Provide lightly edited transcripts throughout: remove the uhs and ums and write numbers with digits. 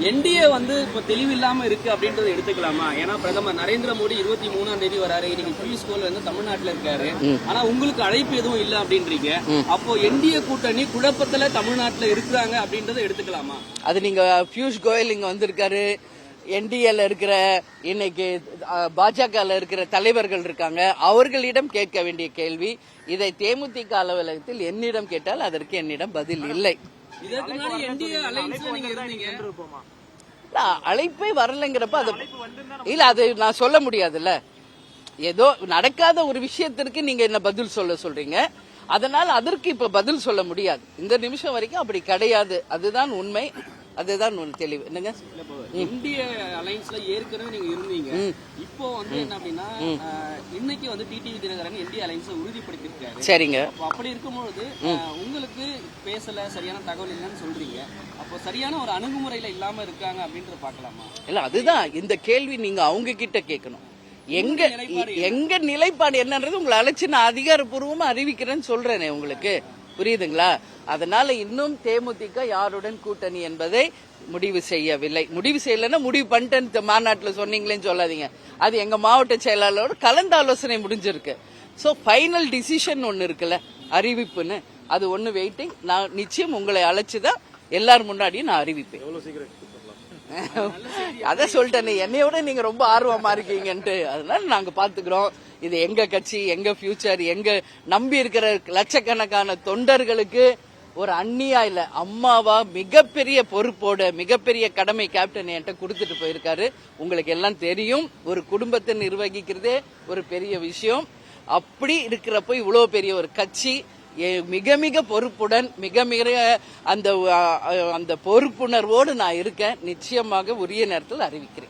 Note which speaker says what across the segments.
Speaker 1: NDA வந்து இப்ப தெளிவில்லாம இருக்கு அப்படின்றத எடுத்துக்கலாமா? ஏன்னா பிரதமர் நரேந்திர மோடி 23ஆம் தேதி வராரு. இன்னைக்கு பியூஷ் கோயல் வந்து தமிழ்நாட்டுல இருக்காரு. ஆனா உங்களுக்கு அழைப்பு எதுவும் இல்ல அப்படின்றீங்க. அப்போ என்டிஏ கூட்டணி குழப்பத்துல தமிழ்நாட்டுல இருக்கிறாங்க அப்படின்றத எடுத்துக்கலாமா?
Speaker 2: அது நீங்க பியூஷ் கோயல் இங்க வந்திருக்காரு. என்டிஏல இருக்கிற இன்னைக்கு பாஜக இருக்கிற தலைவர்கள் இருக்காங்க. அவர்களிடம் கேட்க வேண்டிய கேள்வி. இதை தேமுதிக அலுவலகத்தில் என்னிடம் கேட்டால் அதற்கு என்னிடம் பதில் இல்லை.
Speaker 1: இதற்கு முன்னாடி என்டிஏ அலைன்ஸ்ல நீங்க இருந்தீங்க.
Speaker 2: அழைப்பே வரலங்கிறப்ப அது இல்ல, அது நான் சொல்ல முடியாதுல்ல. ஏதோ நடக்காத ஒரு விஷயத்திற்கு நீங்க என்ன பதில் சொல்றீங்க. அதனால அதற்கு இப்ப பதில் சொல்ல முடியாது. இந்த நிமிஷம் வரைக்கும் அப்படி கிடையாது. அதுதான் உண்மை. அதுதான் தெளிவு. என்னங்க,
Speaker 1: இந்திய அலைன்ஸ்ல ஏற்கனவே நீங்க இருந்தீங்க. இப்போ வந்து என்ன அப்படின்னா, இன்னைக்கு வந்து டிடிவி தினகரன் இந்திய அலைன்ஸை உறுதிப்படுத்திருக்காரு.
Speaker 2: சரிங்க.
Speaker 1: அப்படி இருக்கும்பொழுது உங்களுக்கு பேசல, சரியான தகவல் இல்லைன்னு சொல்றீங்க. அப்போ சரியான ஒரு அணுகுமுறையில இல்லாம இருக்காங்க அப்படின்றத பாக்கலாமா?
Speaker 2: இல்ல, அதுதான் இந்த கேள்வி நீங்க அவங்க கிட்ட கேட்கணும். எங்க நிலைப்பாடு என்னன்றது உங்களை அழைச்சு நான் அதிகாரப்பூர்வமா அறிவிக்கிறேன்னு சொல்றேனே உங்களுக்கு. புரியுதுங்களா? அதனால இன்னும் தேமுதிக யாருடன் கூட்டணி என்பதை முடிவு செய்யவில்லை. முடிவு செய்யலன்னா முடிவு பண்ணிட்டு மாநாட்டில் சொன்னீங்களேன்னு சொல்லாதீங்க. அது எங்க மாவட்ட செயலாளரோட கலந்து ஆலோசனை முடிஞ்சிருக்கு. சோ ஃபைனல் டிசிஷன் ஒன்னு இருக்குல்ல, அறிவிப்புன்னு, அது ஒன்னு வெயிட்டிங். நான் நிச்சயம் உங்களை அழைச்சுதான் எல்லாரும் முன்னாடியும் நான் அறிவிப்பேன். அத சொல்லிட்டேன், என்னையோட நீங்க ரொம்ப ஆர்வமா இருக்கீங்கன்ட்டு. அதனால நாங்க பாத்துக்கிறோம். இது எங்க கட்சி, எங்க ஃபியூச்சர், எங்க நம்பி இருக்கிற லட்சக்கணக்கான தொண்டர்களுக்கு ஒரு அந்நியா இல்ல, அம்மாவா மிகப்பெரிய பொறுப்போட மிகப்பெரிய கடமை கேப்டன் என்கிட்ட கொடுத்துட்டு போயிருக்காரு. உங்களுக்கு எல்லாம் தெரியும். ஒரு குடும்பத்தை நிர்வகிக்கிறதே ஒரு பெரிய விஷயம். அப்படி இருக்கிறப்ப இவ்வளவு பெரிய ஒரு கட்சி மிக மிக பொறுப்புடன் மிக மிக அந்த பொறுப்புணர்வோடு நான் இருக்கேன். நிச்சயமாக உரிய நேரத்தில் அறிவிக்கிறேன்.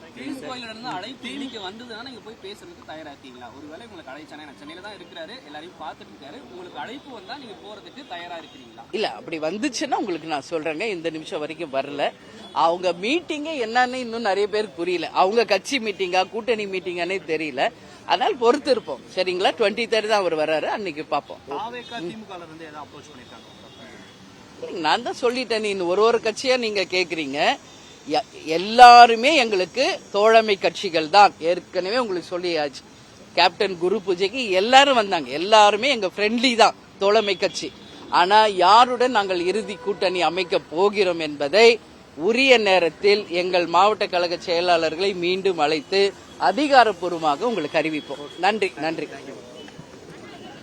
Speaker 1: அழைப்பு இன்னைக்கு வந்ததுன்னா நீங்க போய் பேசுறதுக்கு தயாரா இருக்கீங்களா? ஒருவேளை உங்களுக்கு அழைச்சானே, சென்னையில தான் இருக்கிறாரு, எல்லாரையும் பார்த்துட்டு இருக்காரு, உங்களுக்கு அழைப்பு வந்தா நீங்க போறதுக்கு தயாரா இருக்கிறீங்களா?
Speaker 2: இல்ல, அப்படி வந்துச்சுன்னா உங்களுக்கு நான் சொல்றேங்க. இந்த நிமிஷம் வரைக்கும் வரல. அவங்க மீட்டிங்கே என்னன்னு இன்னும் நிறைய பேருக்கு புரியல. அவங்க கட்சி மீட்டிங்கா கூட்டணி மீட்டிங்கானே தெரியல. அதனால பொறுத்து இருப்போம். சரிங்களா? 23 தான் அவர் வர்றாரு, அன்னைக்கு பாப்போம். நான் தான் சொல்லிட்டேன். இன்னும் ஒரு கட்சியா நீங்க கேக்குறீங்க. எல்லாருமே எங்களுக்கு தோழமை கட்சிகள் தான். ஏற்கனவே உங்களுக்கு சொல்லியாச்சு. கேப்டன் குரு பூஜைக்கு எல்லாரும் வந்தாங்க. எல்லாருமே எங்க ஃப்ரெண்ட்லி தான், தோழமை கட்சி. ஆனா யாருடன் நாங்கள் இறுதி கூட்டணி அமைக்க போகிறோம் என்பதை உரிய நேரத்தில் எங்கள் மாவட்ட கழக செயலாளர்களை மீண்டும் அழைத்து அதிகாரப்பூர்வமாக உங்களுக்கு அறிவிப்போம். நன்றி.